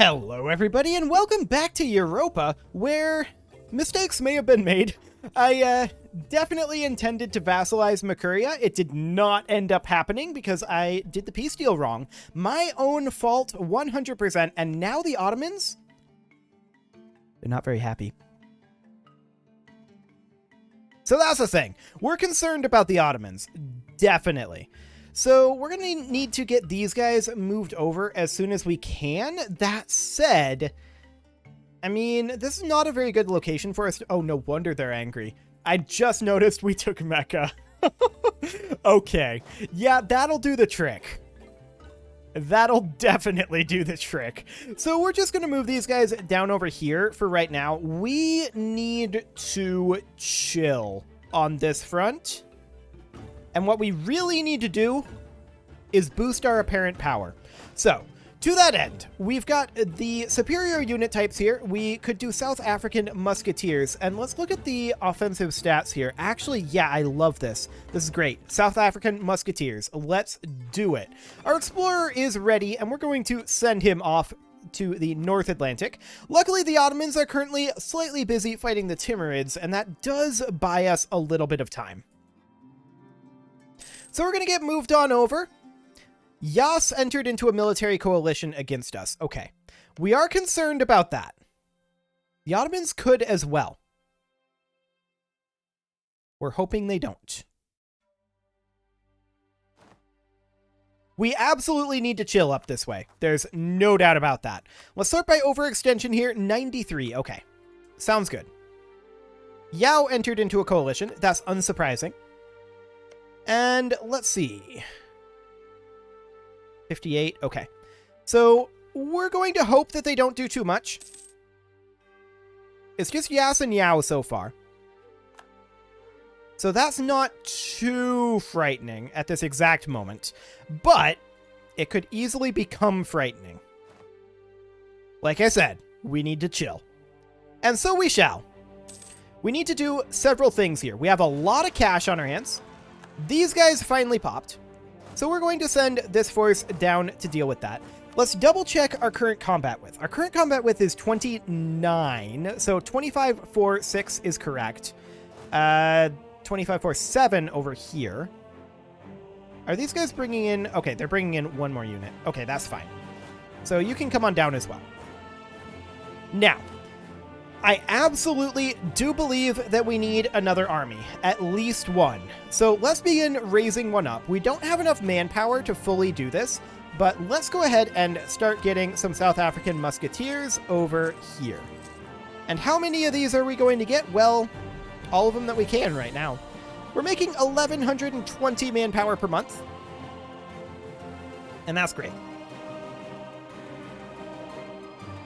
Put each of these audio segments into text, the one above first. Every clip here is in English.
Hello everybody and welcome back to Europa, where mistakes may have been made. I definitely intended to vassalize Mercuria. It did not end up happening because I did the peace deal wrong. My own fault 100%, and now the Ottomans? They're not very happy. So that's the thing. We're concerned about the Ottomans. Definitely. So we're going to need to get these guys moved over as soon as we can. That said, I mean, this is not a very good location for us. Oh, no wonder they're angry. I just noticed we took Mecca. Okay. Yeah, that'll do the trick. That'll definitely do the trick. So we're just going to move these guys down over here for right now. We need to chill on this front. And what we really need to do is boost our apparent power. So, to that end, we've got the superior unit types here. We could do South African Musketeers. And let's look at the offensive stats here. Actually, yeah, I love this. This is great. South African Musketeers. Let's do it. Our Explorer is ready, and we're going to send him off to the North Atlantic. Luckily, the Ottomans are currently slightly busy fighting the Timurids, and that does buy us a little bit of time. So we're going to get moved on over. Yas entered into a military coalition against us. Okay. We are concerned about that. The Ottomans could as well. We're hoping they don't. We absolutely need to chill up this way. There's no doubt about that. Let's start by overextension here. 93. Okay. Sounds good. Yao entered into a coalition. That's unsurprising. And let's see. 58. Okay. So we're going to hope that they don't do too much. It's just Yas and Yao so far. So that's not too frightening at this exact moment. But it could easily become frightening. Like I said, we need to chill. And so we shall. We need to do several things here. We have a lot of cash on our hands. These guys finally popped, so we're going to send this force down to deal with that. Let's double check our current combat width. Our current combat width is 29, so 2546 is correct. 2547 over here. Are these guys bringing in... Okay, they're bringing in one more unit. Okay, that's fine. So you can come on down as well. Now, I absolutely do believe that we need another army, at least one. So let's begin raising one up. We don't have enough manpower to fully do this, but let's go ahead and start getting some South African Musketeers over here. And how many of these are we going to get? Well, all of them that we can right now. We're making 1,120 manpower per month. And that's great.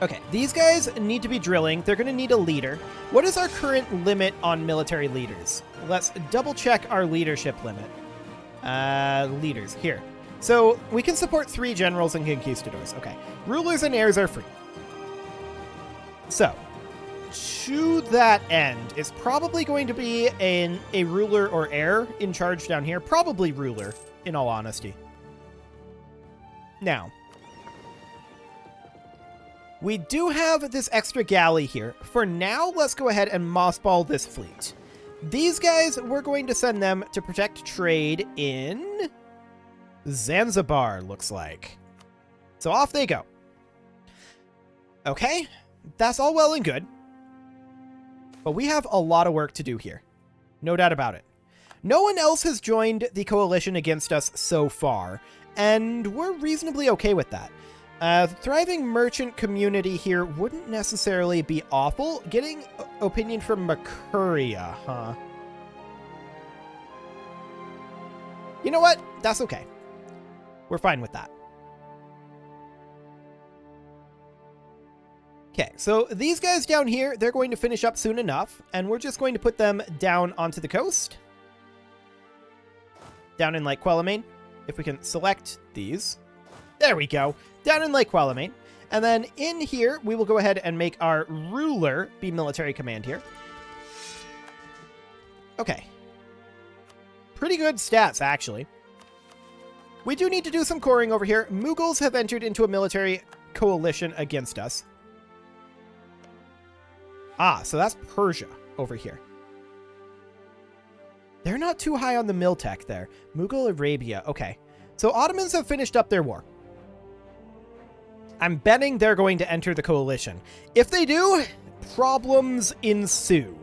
Okay, these guys need to be drilling. They're going to need a leader. What is our current limit on military leaders? Let's double check our leadership limit. Leaders, here. So we can support 3 generals and conquistadors. Okay, rulers and heirs are free. So, to that end, it's probably going to be a ruler or heir in charge down here. Probably ruler, in all honesty. Now, we do have this extra galley here. For now, let's go ahead and mothball this fleet. These guys, we're going to send them to protect trade in Zanzibar, looks like. So off they go. Okay, that's all well and good. But we have a lot of work to do here. No doubt about it. No one else has joined the coalition against us so far, and we're reasonably okay with that. Thriving merchant community here wouldn't necessarily be awful. Getting opinion from Mercuria, huh? You know what? That's okay. We're fine with that. Okay, so these guys down here, they're going to finish up soon enough, and we're just going to put them down onto the coast. Down in Lake Quelimane. If we can select these. There we go. Down in Lake Quelimane. And then in here, we will go ahead and make our ruler be military command here. Okay. Pretty good stats, actually. We do need to do some coring over here. Mughals have entered into a military coalition against us. Ah, so that's Persia over here. They're not too high on the mill tech there. Mughal Arabia. Okay. So Ottomans have finished up their war. I'm betting they're going to enter the coalition. If they do, problems ensue.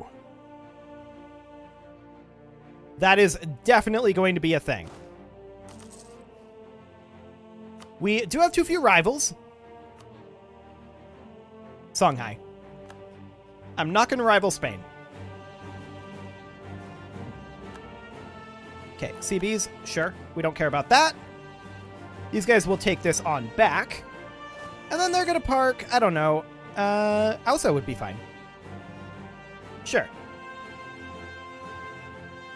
That is definitely going to be a thing. We do have too few rivals. Songhai. I'm not going to rival Spain. Okay, CBs, sure. We don't care about that. These guys will take this on back. And then they're going to park, I don't know. Ausa would be fine. Sure.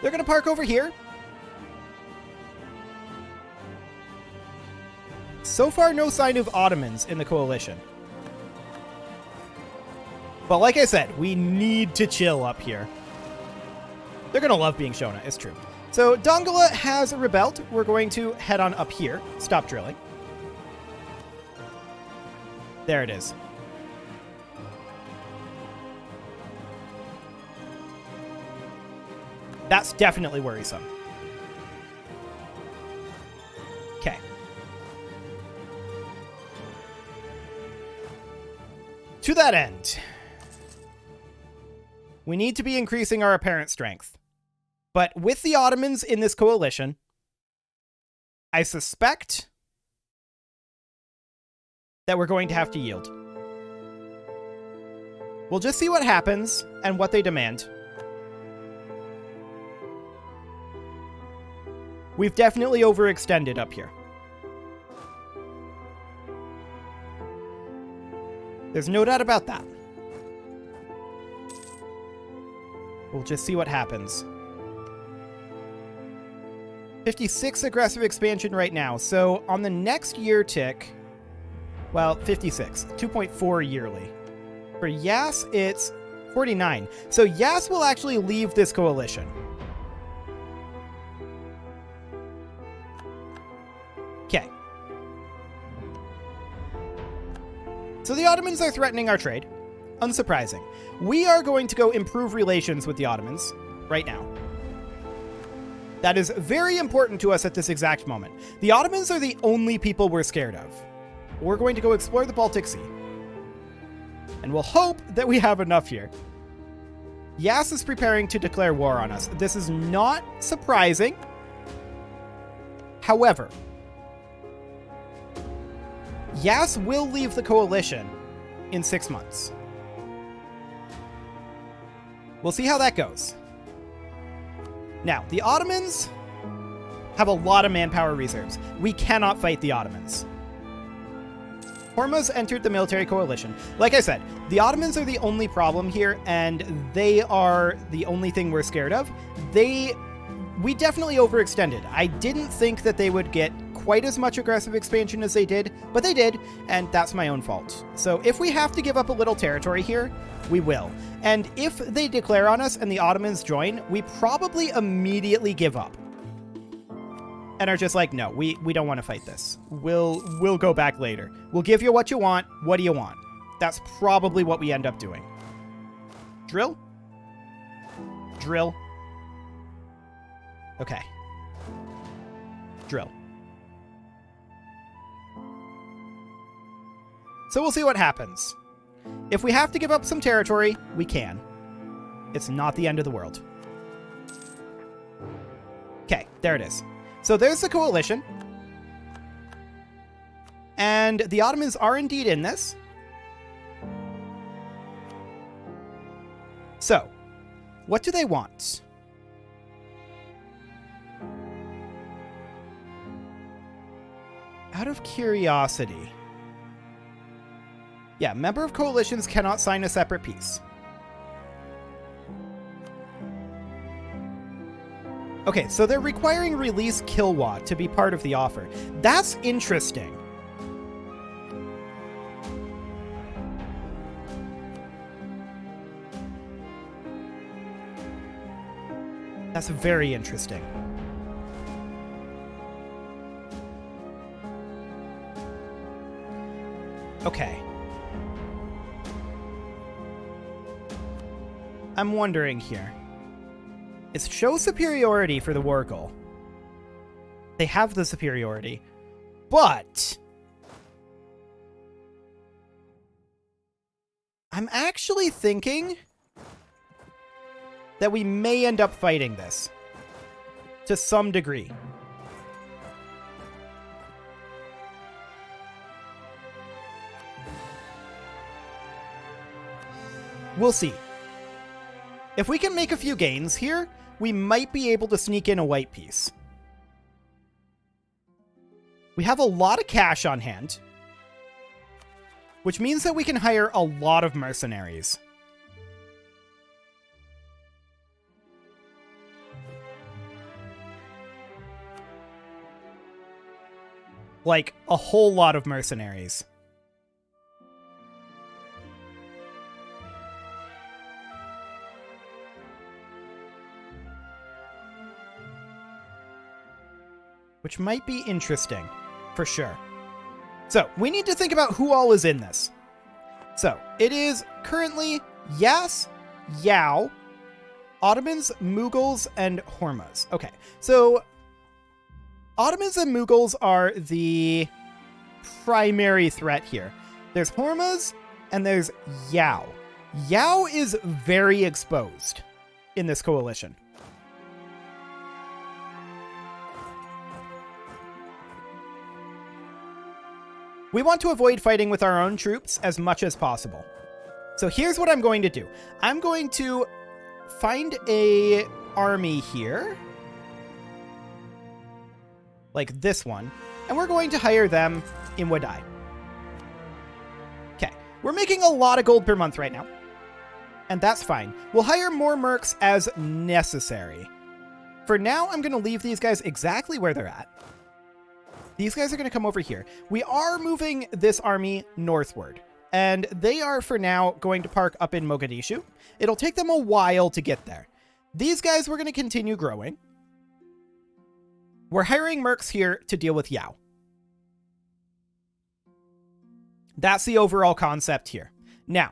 They're going to park over here. So far, no sign of Ottomans in the coalition. But like I said, we need to chill up here. They're going to love being Shona, it's true. So Dongola has rebelled. We're going to head on up here. Stop drilling. There it is. That's definitely worrisome. Okay. To that end, we need to be increasing our apparent strength. But with the Ottomans in this coalition, I suspect that we're going to have to yield. We'll just see what happens and what they demand. We've definitely overextended up here. There's no doubt about that. We'll just see what happens. 56 aggressive expansion right now. So on the next year tick, well, 56, 2.4 yearly. For Yas, it's 49. So Yas will actually leave this coalition. Okay. So the Ottomans are threatening our trade. Unsurprising. We are going to go improve relations with the Ottomans right now. That is very important to us at this exact moment. The Ottomans are the only people we're scared of. We're going to go explore the Baltic Sea. And we'll hope that we have enough here. Yas is preparing to declare war on us. This is not surprising. However, Yas will leave the coalition in 6 months. We'll see how that goes. Now, the Ottomans have a lot of manpower reserves. We cannot fight the Ottomans. Hormuz entered the military coalition. Like I said, the Ottomans are the only problem here, and they are the only thing we're scared of. We definitely overextended. I didn't think that they would get quite as much aggressive expansion as they did, but they did, and that's my own fault. So if we have to give up a little territory here, we will. And if they declare on us and the Ottomans join, we probably immediately give up. And are just like, no, we don't want to fight this. We'll go back later. We'll give you what you want. What do you want? That's probably what we end up doing. Drill? Drill. Okay. Drill. So we'll see what happens. If we have to give up some territory, we can. It's not the end of the world. Okay, there it is. So there's the coalition. And the Ottomans are indeed in this. So, what do they want? Out of curiosity. Yeah, member of coalitions cannot sign a separate peace. Okay, so they're requiring release Kilwa to be part of the offer. That's interesting. That's very interesting. Okay. I'm wondering here. It's show superiority for the war goal. They have the superiority. But I'm actually thinking that we may end up fighting this to some degree. We'll see. If we can make a few gains here, we might be able to sneak in a white piece. We have a lot of cash on hand, which means that we can hire a lot of mercenaries. Like, a whole lot of mercenaries. Which might be interesting, for sure. So, we need to think about who all is in this. So, it is currently Yas, Yao, Ottomans, Mughals, and Hormas. Okay, so Ottomans and Mughals are the primary threat here. There's Hormas, and there's Yao. Yao is very exposed in this coalition. We want to avoid fighting with our own troops as much as possible. So here's what I'm going to do. I'm going to find a army here. Like this one. And we're going to hire them in Wadai. Okay. We're making a lot of gold per month right now. And that's fine. We'll hire more mercs as necessary. For now, I'm going to leave these guys exactly where they're at. These guys are going to come over here. We are moving this army northward, and they are, for now, going to park up in Mogadishu. It'll take them a while to get there. These guys we're going to continue growing. We're hiring mercs here to deal with Yao. That's the overall concept here. Now,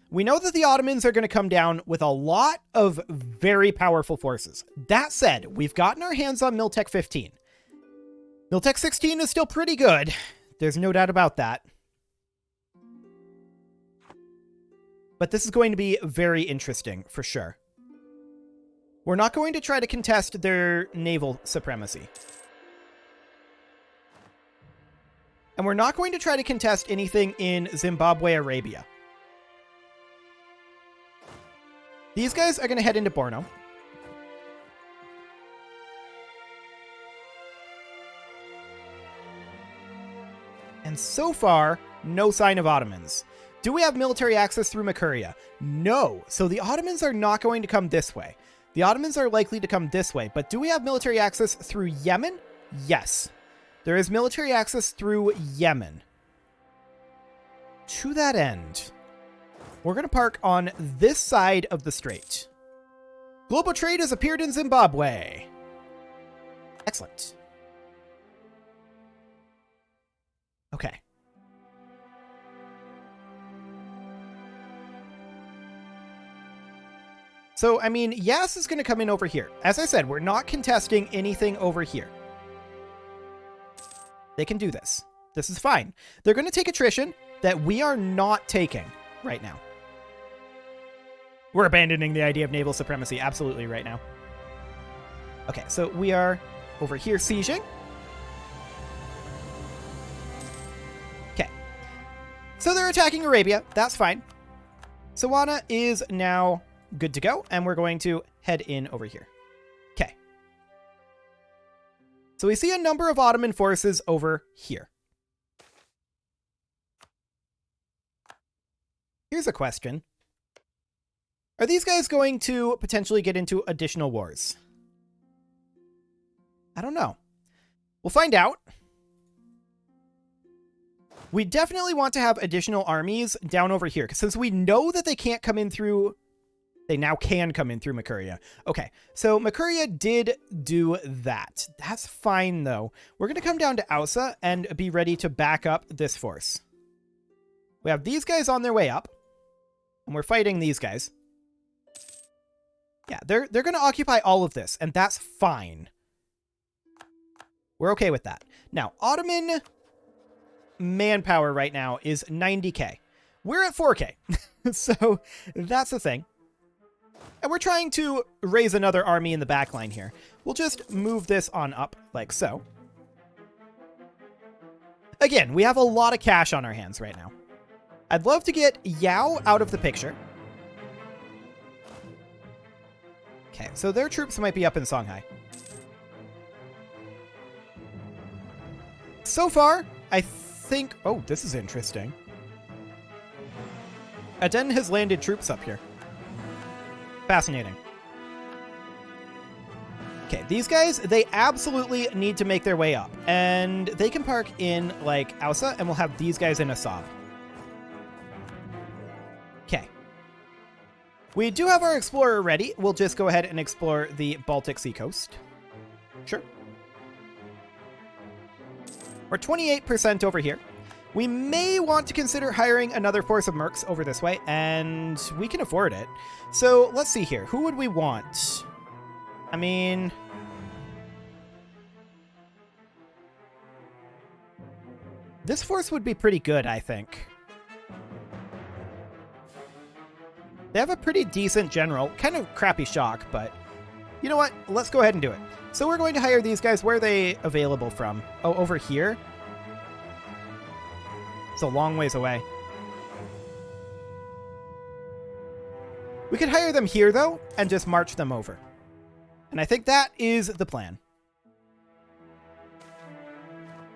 we know that the Ottomans are going to come down with a lot of very powerful forces. That said, we've gotten our hands on Miltech 15. Miltech 16 is still pretty good. There's no doubt about that. But this is going to be very interesting, for sure. We're not going to try to contest their naval supremacy. And we're not going to try to contest anything in Zimbabwe, Arabia. These guys are going to head into Borno. And so far, no sign of Ottomans. Do we have military access through Makuria? No. So the Ottomans are not going to come this way. The Ottomans are likely to come this way. But do we have military access through Yemen? Yes. There is military access through Yemen. To that end, we're going to park on this side of the strait. Global trade has appeared in Zimbabwe. Excellent. Okay. So, I mean, Yas is going to come in over here. As I said, we're not contesting anything over here. They can do this. This is fine. They're going to take attrition that we are not taking right now. We're abandoning the idea of naval supremacy absolutely right now. Okay, so we are over here sieging. So they're attacking Arabia. That's fine. Sawana is now good to go, and we're going to head in over here. Okay. So we see a number of Ottoman forces over here. Here's a question. Are these guys going to potentially get into additional wars? I don't know. We'll find out. We definitely want to have additional armies down over here, because since we know that they can't come in through... They now can come in through Makuria. Okay, so Makuria did do that. That's fine, though. We're going to come down to Ausa and be ready to back up this force. We have these guys on their way up, and we're fighting these guys. Yeah, they're going to occupy all of this, and that's fine. We're okay with that. Now, Ottoman manpower right now is 90k. We're at 4k, so that's the thing. And we're trying to raise another army in the back line here. We'll just move this on up like so. Again, we have a lot of cash on our hands right now. I'd love to get Yao out of the picture. Okay, so their troops might be up in Songhai. So far, I think... Oh, this is interesting. Aden has landed troops up here. Fascinating. Okay, these guys, they absolutely need to make their way up. And they can park in, like, Ausa, and we'll have these guys in Assab. Okay. We do have our explorer ready. We'll just go ahead and explore the Baltic Sea coast. Sure. We're 28% over here. We may want to consider hiring another force of mercs over this way, and we can afford it. So let's see here. Who would we want? I mean... this force would be pretty good, I think. They have a pretty decent general. Kind of crappy shock, but you know what? Let's go ahead and do it. So we're going to hire these guys. Where are they available from? Oh, over here? It's a long ways away. We could hire them here, though, and just march them over. And I think that is the plan.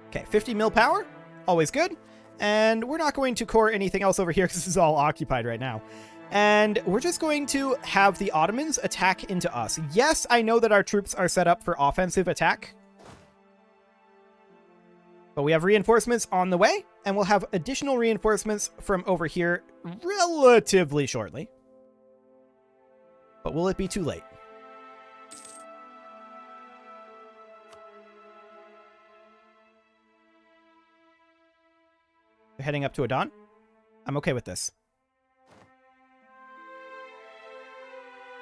Okay, 50 mil power. Always good. And we're not going to core anything else over here because this is all occupied right now. And we're just going to have the Ottomans attack into us. Yes, I know that our troops are set up for offensive attack. But we have reinforcements on the way, and we'll have additional reinforcements from over here relatively shortly. But will it be too late? They're heading up to Adan. I'm okay with this.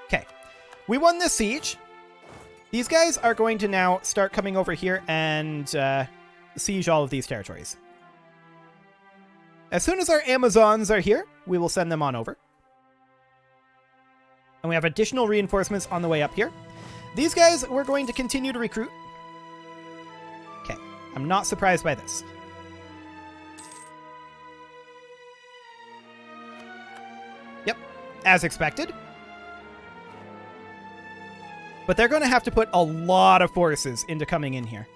Okay. We won this siege. These guys are going to now start coming over here and siege all of these territories. As soon as our Amazons are here, we will send them on over. And we have additional reinforcements on the way up here. These guys, we're going to continue to recruit. Okay. I'm not surprised by this. Yep. As expected. But they're going to have to put a lot of forces into coming in here.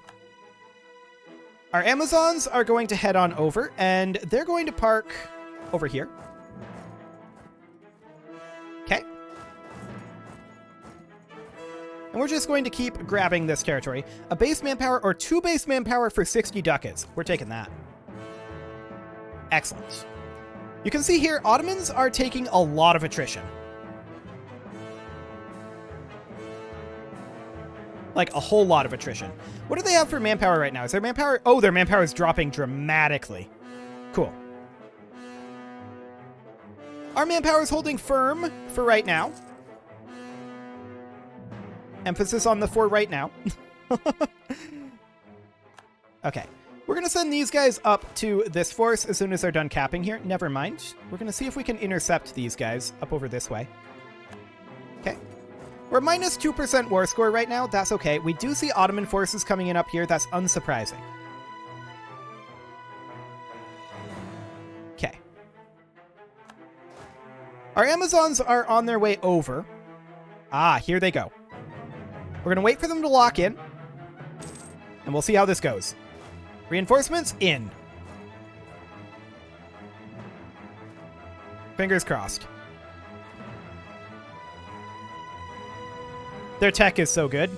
Our Amazons are going to head on over, and they're going to park over here. Okay. And we're just going to keep grabbing this territory. A base manpower or 2 base manpower for 60 ducats. We're taking that. Excellent. You can see here, Ottomans are taking a lot of attrition. Like, a whole lot of attrition. What do they have for manpower right now? Is their manpower... oh, their manpower is dropping dramatically. Cool. Our manpower is holding firm for right now. Emphasis on the for right now. Okay. We're going to send these guys up to this force as soon as they're done capping here. Never mind. We're going to see if we can intercept these guys up over this way. Okay. We're minus 2% war score right now. That's okay. We do see Ottoman forces coming in up here. That's unsurprising. Okay. Our Amazons are on their way over. Ah, here they go. We're going to wait for them to lock in. And we'll see how this goes. Reinforcements in. Fingers crossed. Their tech is so good.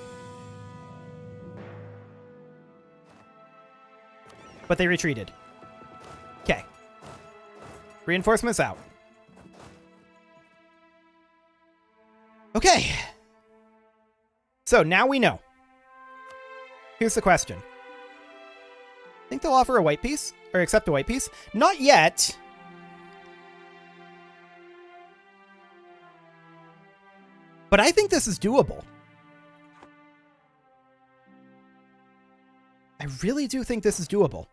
But they retreated. Okay. Reinforcements out. Okay. So now we know. Here's the question. Think they'll offer a white piece? Or accept a white piece? Not yet. . But I think this is doable. I really do think this is doable.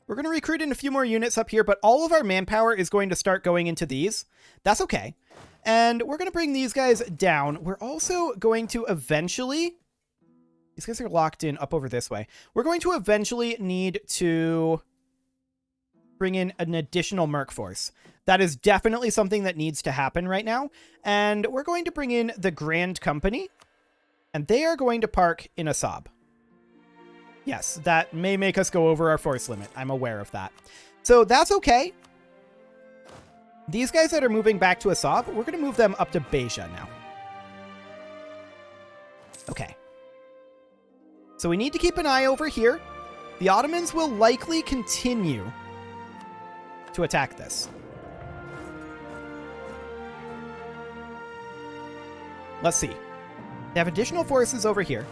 We're going to recruit in a few more units up here, but all of our manpower is going to start going into these. That's okay. And we're going to bring these guys down. We're also going to eventually... These guys are locked in up over this way. We're going to eventually need to bring in an additional merc force. That is definitely something that needs to happen right now. And we're going to bring in the Grand Company. And they are going to park in Assab. Yes, that may make us go over our force limit. I'm aware of that. So that's okay. These guys that are moving back to Assab, we're going to move them up to Beja now. Okay. So we need to keep an eye over here. The Ottomans will likely continue to attack this. Let's see. They have additional forces over here.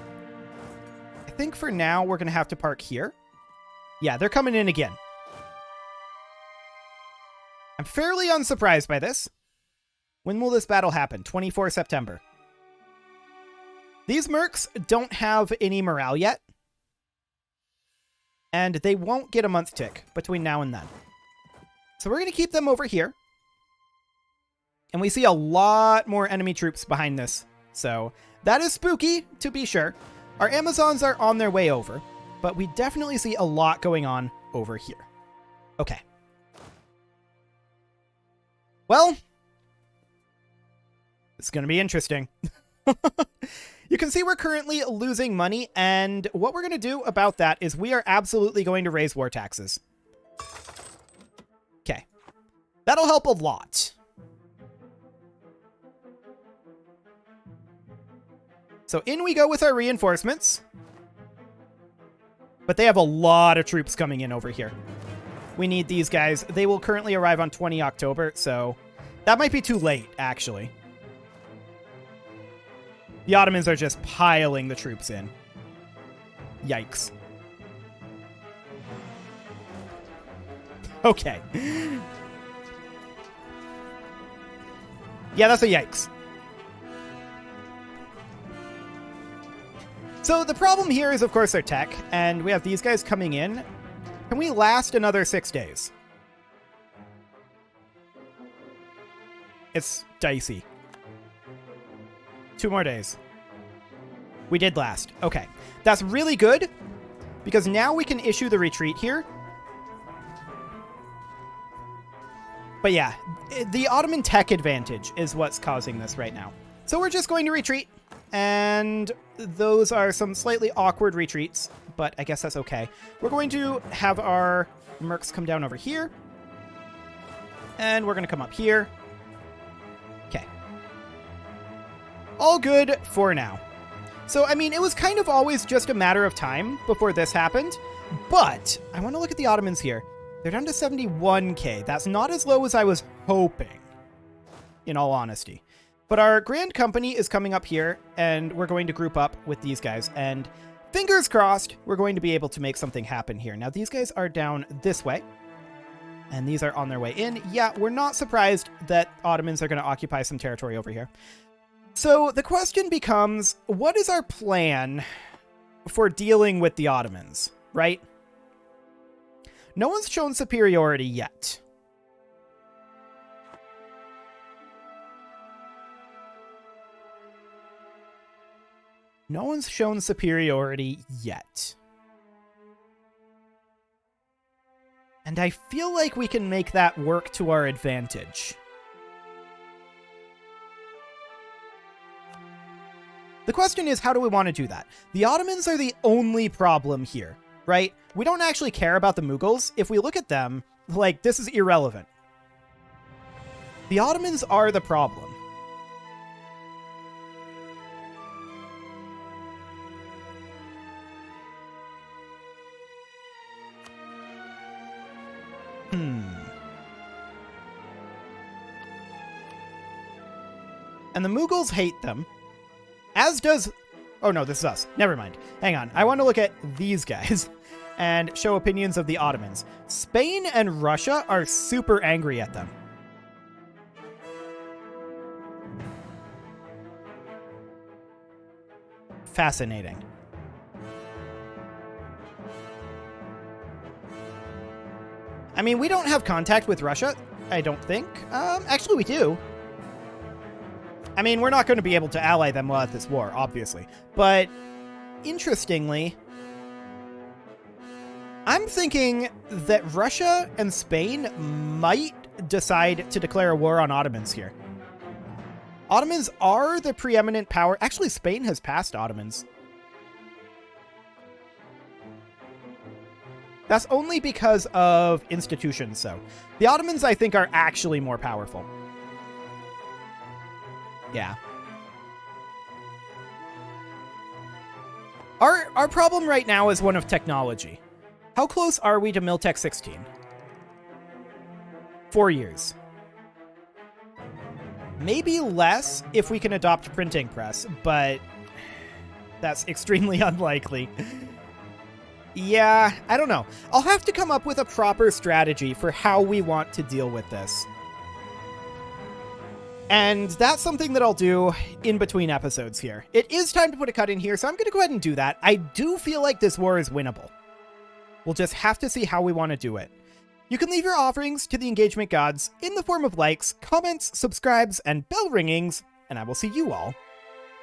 I think for now we're going to have to park here. Yeah, they're coming in again. I'm fairly unsurprised by this. When will this battle happen? 24 September. These mercs don't have any morale yet. And they won't get a month tick between now and then. So we're going to keep them over here. And we see a lot more enemy troops behind this. So that is spooky, to be sure. Our Amazons are on their way over. But we definitely see a lot going on over here. Okay. Well, it's going to be interesting. You can see we're currently losing money, and what we're going to do about that is we are absolutely going to raise war taxes. Okay. That'll help a lot. So in we go with our reinforcements. But they have a lot of troops coming in over here. We need these guys. They will currently arrive on 20 October, so that might be too late, actually. The Ottomans are just piling the troops in. Yikes. Okay. Yeah, that's a yikes. So the problem here is, of course, their tech, and we have these guys coming in. Can we last another 6 days? It's dicey. 2 more days. We did last. Okay. That's really good, because now we can issue the retreat here. But yeah, the Ottoman tech advantage is what's causing this right now. So we're just going to retreat, and those are some slightly awkward retreats, but I guess that's okay. We're going to have our mercs come down over here, and we're going to come up here. Okay. All good for now. So, I mean, it was kind of always just a matter of time before this happened, but I want to look at the Ottomans here. They're down to 71k. That's not as low as I was hoping, in all honesty. But our Grand Company is coming up here, and we're going to group up with these guys, and fingers crossed, we're going to be able to make something happen here. Now, these guys are down this way, and these are on their way in. Yeah, we're not surprised that Ottomans are going to occupy some territory over here. So the question becomes, what is our plan for dealing with the Ottomans, right? No one's shown superiority yet. No one's shown superiority yet. And I feel like we can make that work to our advantage. The question is, how do we want to do that? The Ottomans are the only problem here, right? We don't actually care about the Mughals. If we look at them, like, this is irrelevant. The Ottomans are the problem. And the Mughals hate them. As does... Oh, no, this is us. Never mind. Hang on. I want to look at these guys and show opinions of the Ottomans. Spain and Russia are super angry at them. fascinating. I mean, we don't have contact with Russia, I don't think. Actually, we do. I mean, we're not going to be able to ally them while at this war, obviously. But, interestingly, I'm thinking that Russia and Spain might decide to declare a war on Ottomans here. Ottomans are the preeminent power. Actually, Spain has passed Ottomans. That's only because of institutions, though. The Ottomans, I think, are actually more powerful. Yeah. Our problem right now is one of technology. How close are we to Miltech 16? 4 years. Maybe less if we can adopt printing press, but that's extremely unlikely. Yeah, I don't know. I'll have to come up with a proper strategy for how we want to deal with this. And that's something that I'll do in between episodes here. It is time to put a cut in here, so I'm going to go ahead and do that. I do feel like this war is winnable. We'll just have to see how we want to do it. You can leave your offerings to the engagement gods in the form of likes, comments, subscribes, and bell ringings, and I will see you all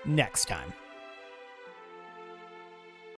next time.